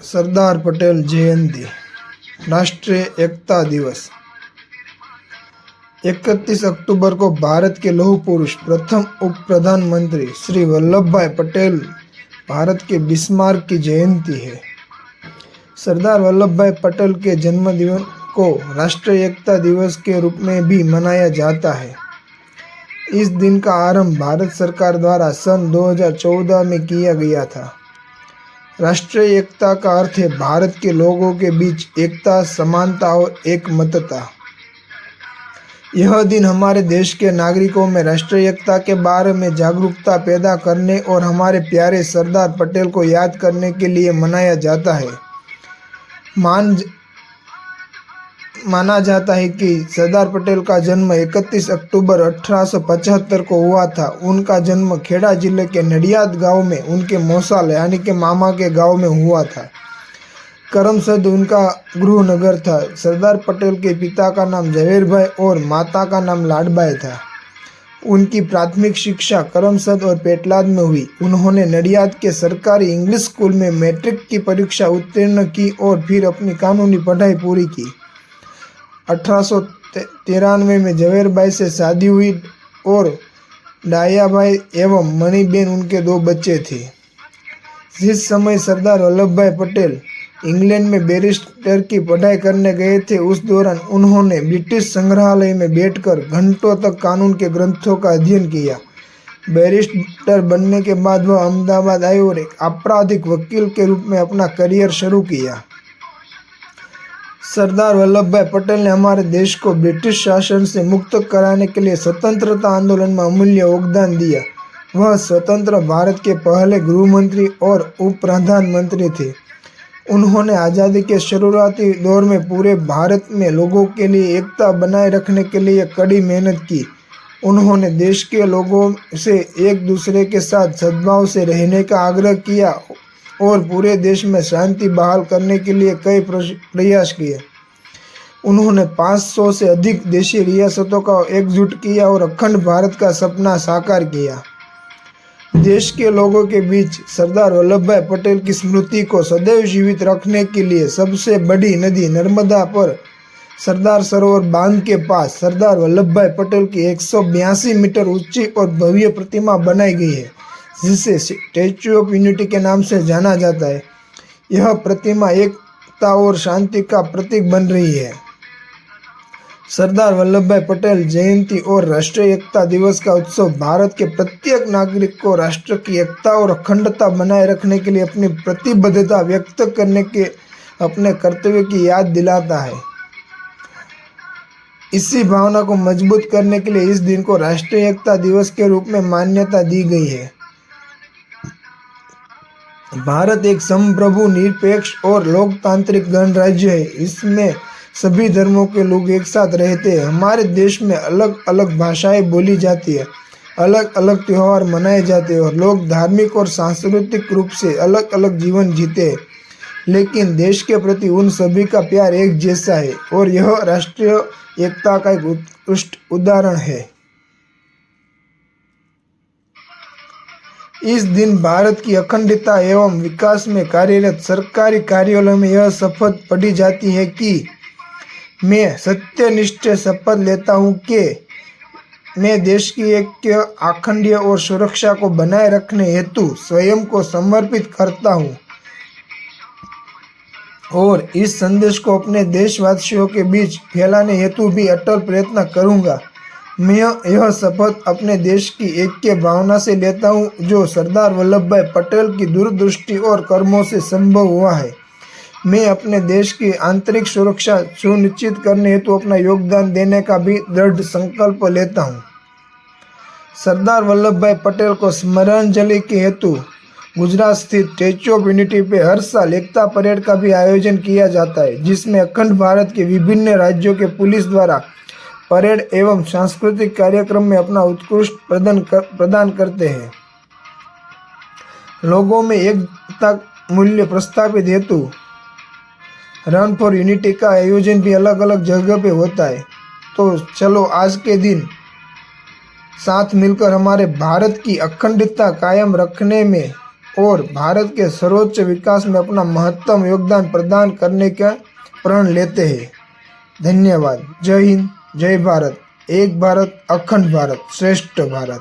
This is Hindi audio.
सरदार पटेल जयंती। राष्ट्रीय एकता दिवस 31 अक्टूबर को भारत के लौह पुरुष प्रथम उप प्रधानमंत्री श्री वल्लभ भाई पटेल भारत के बिस्मार्क की जयंती है। सरदार वल्लभ भाई पटेल के जन्मदिन को राष्ट्रीय एकता दिवस के रूप में भी मनाया जाता है। इस दिन का आरंभ भारत सरकार द्वारा सन 2014 में किया गया था। राष्ट्रीय एकता का अर्थ है भारत के लोगों के बीच एकता, समानता और एकमतता। यह दिन हमारे देश के नागरिकों में राष्ट्रीय एकता के बारे में जागरूकता पैदा करने और हमारे प्यारे सरदार पटेल को याद करने के लिए मनाया जाता है। माना जाता है कि सरदार पटेल का जन्म 31 अक्टूबर 1875 को हुआ था। उनका जन्म खेड़ा जिले के नडियाद गांव में उनके मौसाल यानी कि मामा के गांव में हुआ था। करमसद उनका गृह नगर था। सरदार पटेल के पिता का नाम झवेर भाई और माता का नाम लाडबाई था। उनकी प्राथमिक शिक्षा करमसद और पेटलाद में हुई। उन्होंने नडियाद के सरकारी इंग्लिश स्कूल में मैट्रिक की परीक्षा उत्तीर्ण की और फिर अपनी कानूनी पढ़ाई पूरी की। 1893 में झवेरबाई से शादी हुई और डायाबाई एवं मणिबेन उनके 2 बच्चे थे। जिस समय सरदार वल्लभ भाई पटेल इंग्लैंड में बैरिस्टर की पढ़ाई करने गए थे, उस दौरान उन्होंने ब्रिटिश संग्रहालय में बैठकर घंटों तक कानून के ग्रंथों का अध्ययन किया। बैरिस्टर बनने के बाद वह अहमदाबाद आए और एक आपराधिक वकील के रूप में अपना करियर शुरू किया। सरदार वल्लभ भाई पटेल ने हमारे देश को ब्रिटिश शासन से मुक्त कराने के लिए स्वतंत्रता आंदोलन में अमूल्य योगदान दिया। वह स्वतंत्र भारत के पहले गृह मंत्री और उप प्रधानमंत्री थे। उन्होंने आज़ादी के शुरुआती दौर में पूरे भारत में लोगों के लिए एकता बनाए रखने के लिए कड़ी मेहनत की। उन्होंने देश के लोगों से एक दूसरे के साथ सद्भाव से रहने का आग्रह किया और पूरे देश में शांति बहाल करने के लिए कई प्रयास किए। उन्होंने 500 से अधिक देशी रियासतों का एकजुट किया और अखंड भारत का सपना साकार किया। देश के लोगों के बीच सरदार वल्लभ भाई पटेल की स्मृति को सदैव जीवित रखने के लिए सबसे बड़ी नदी नर्मदा पर सरदार सरोवर बांध के पास सरदार वल्लभ भाई पटेल की 182 मीटर ऊंची और भव्य प्रतिमा बनाई गई है, जिसे स्टैच्यू ऑफ यूनिटी के नाम से जाना जाता है। यह प्रतिमा एकता और शांति का प्रतीक बन रही है। सरदार वल्लभ भाई पटेल जयंती और राष्ट्रीय एकता दिवस का उत्सव भारत के प्रत्येक नागरिक को राष्ट्र की एकता और अखंडता बनाए रखने के लिए अपनी प्रतिबद्धता व्यक्त करने के अपने कर्तव्य की याद दिलाता है। इसी भावना को मजबूत करने के लिए इस दिन को राष्ट्रीय एकता दिवस के रूप में मान्यता दी गई है। भारत एक संप्रभु, निरपेक्ष और लोकतांत्रिक गणराज्य है। इसमें सभी धर्मों के लोग एक साथ रहते हैं। हमारे देश में अलग अलग भाषाएं बोली जाती है, अलग अलग त्योहार मनाए जाते हैं और लोग धार्मिक और सांस्कृतिक रूप से अलग अलग जीवन जीते हैं, लेकिन देश के प्रति उन सभी का प्यार एक जैसा है और यह राष्ट्रीय एकता का एक उत्कृष्ट उदाहरण है। इस दिन भारत की अखंडता एवं विकास में कार्यरत सरकारी कार्यालयों में यह शपथ पढ़ी जाती है कि मैं सत्यनिष्ठ शपथ लेता हूँ कि मैं देश की ऐक्य, अखंडता और सुरक्षा को बनाए रखने हेतु स्वयं को समर्पित करता हूँ और इस संदेश को अपने देशवासियों के बीच फैलाने हेतु भी अटल प्रयत्न करूँगा। मैं यह शपथ अपने देश की ऐक्य भावना से लेता हूँ, जो सरदार वल्लभ भाई पटेल की दूरदृष्टि और कर्मों से संभव हुआ है। मैं अपने देश की आंतरिक सुरक्षा सुनिश्चित करने हेतु अपना योगदान देने का भी दृढ़ संकल्प लेता हूँ। सरदार वल्लभ भाई पटेल को स्मरणांजलि के हेतु गुजरात स्थित स्टैच्यू ऑफ यूनिटी पे हर साल एकता परेड का भी आयोजन किया जाता है, जिसमें अखंड भारत के विभिन्न राज्यों के पुलिस द्वारा परेड एवं सांस्कृतिक कार्यक्रम में अपना उत्कृष्ट प्रदान करते हैं। लोगों में एकता मूल्य प्रस्थापित हेतु रन फॉर यूनिटी का आयोजन भी अलग अलग जगह पे होता है। तो चलो आज के दिन साथ मिलकर हमारे भारत की अखंडता कायम रखने में और भारत के सर्वोच्च विकास में अपना महत्तम योगदान प्रदान करने का प्रण लेते हैं। धन्यवाद। जय हिंद, जय भारत, एक भारत, अखंड भारत, श्रेष्ठ भारत।